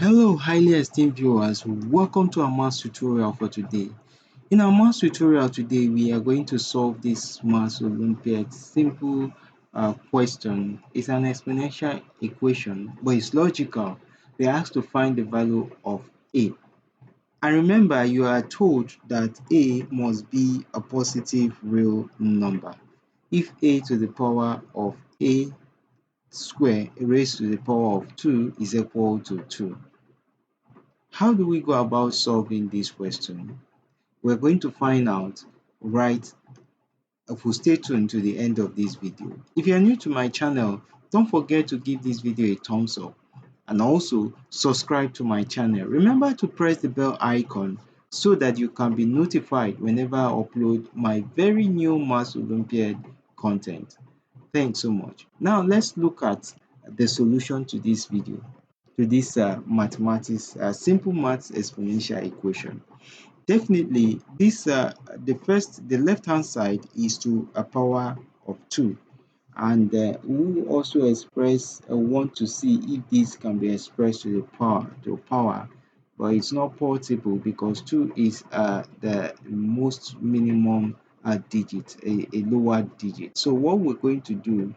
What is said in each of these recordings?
Hello, highly esteemed viewers. Welcome to our maths tutorial for today. In our maths tutorial today, we are going to solve this maths Olympiad simple question. It's an exponential equation, but it's logical. We are asked to find the value of a. And remember, you are told that a must be a positive real number. If a to the power of a square raised to the power of 2 is equal to 2. How do we go about solving this question? We're going to find out right if we stay tuned to the end of this video. If you are new to my channel, don't forget to give this video a thumbs up and also subscribe to my channel. Remember to press the bell icon so that you can be notified whenever I upload my very new Maths Olympiad content. Thanks so much. Now let's look at the solution to this video, to this mathematics, simple maths exponential equation. Definitely, this the left hand side is to a power of 2, and we also express want to see if this can be expressed to the power, but it's not possible because 2 is the most minimum digit, a lower digit. So what we're going to do,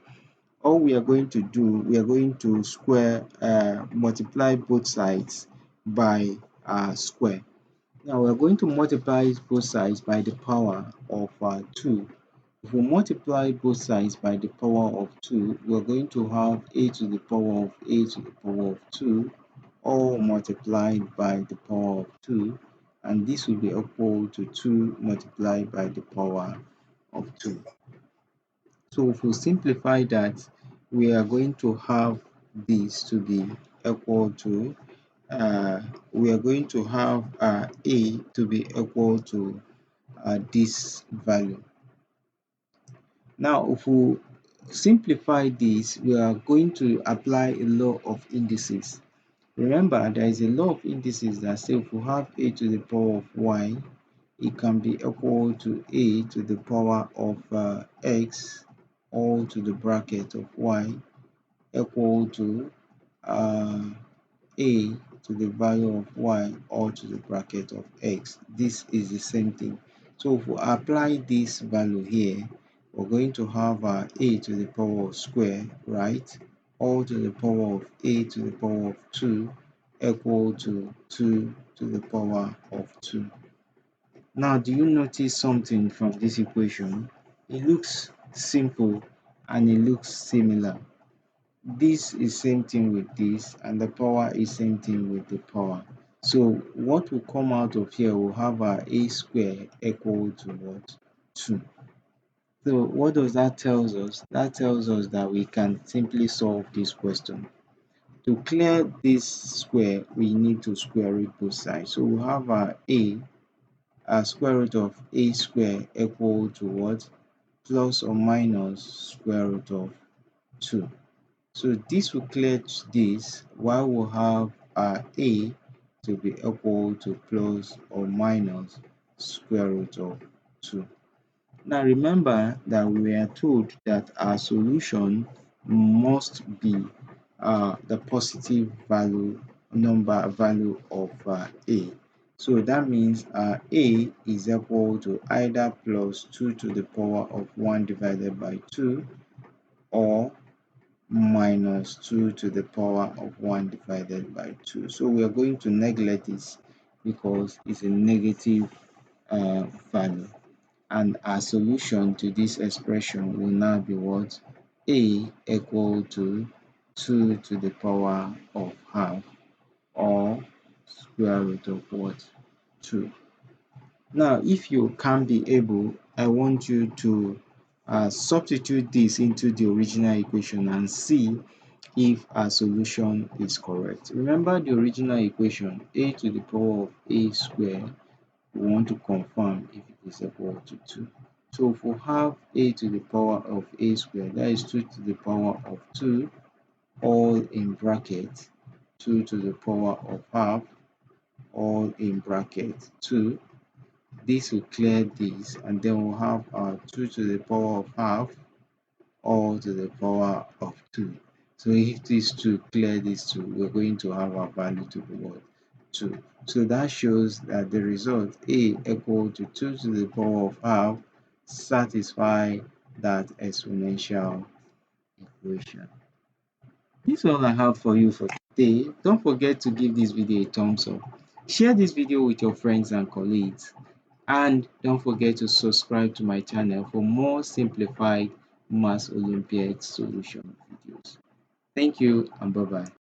all we are going to do, we are going to square, multiply both sides by square. Now we're going to multiply both sides by the power of 2. If we multiply both sides by the power of 2, we're going to have a to the power of a to the power of 2, all multiplied by the power of 2, and this will be equal to 2 multiplied by the power of 2. So if we simplify that, we are going to have this to be equal to, we are going to have a to be equal to this value. Now, if we simplify this, we are going to apply a law of indices. Remember, there is a law of indices that says if we have a to the power of y, it can be equal to a to the power of x, all to the bracket of y, equal to a to the value of y, all to the bracket of x. This is the same thing. So if we apply this value here, we're going to have a to the power of square, right, all to the power of a to the power of 2 equal to 2 to the power of 2. Now, do you notice something from this equation? It looks simple and it looks similar. This is same thing with this, and the power is same thing with the power. So what will come out of here will have a square equal to what? 2. So what does that tells us? That tells us that we can simply solve this question. To clear this square, we need to square root both sides. So we have a square root of a square equal to what? Plus or minus square root of 2. So this will clear this, while we'll have a to be equal to plus or minus square root of 2. Now remember that we are told that our solution must be the positive value of a. So that means a is equal to either plus 2 to the power of 1 divided by 2 or minus 2 to the power of 1 divided by 2. So we are going to neglect this because it's a negative value. And our solution to this expression will now be what? A equal to 2 to the power of half, or square root of what? 2. Now, if you can be able, I want you to substitute this into the original equation and see if our solution is correct. Remember the original equation, a to the power of a square, we want to confirm if it is equal to 2. So if we have a to the power of a square, that is 2 to the power of 2, all in bracket, 2 to the power of half, all in bracket 2. This will clear this, and then we'll have our 2 to the power of half, all to the power of 2. So if these two clear these two, we're going to have our value to be what? 2. So that shows that the result A equal to 2 to the power of half satisfy that exponential equation. This is all I have for you for today. Don't forget to give this video a thumbs up. Share this video with your friends and colleagues. And don't forget to subscribe to my channel for more simplified Maths Olympiad solution videos. Thank you and bye bye.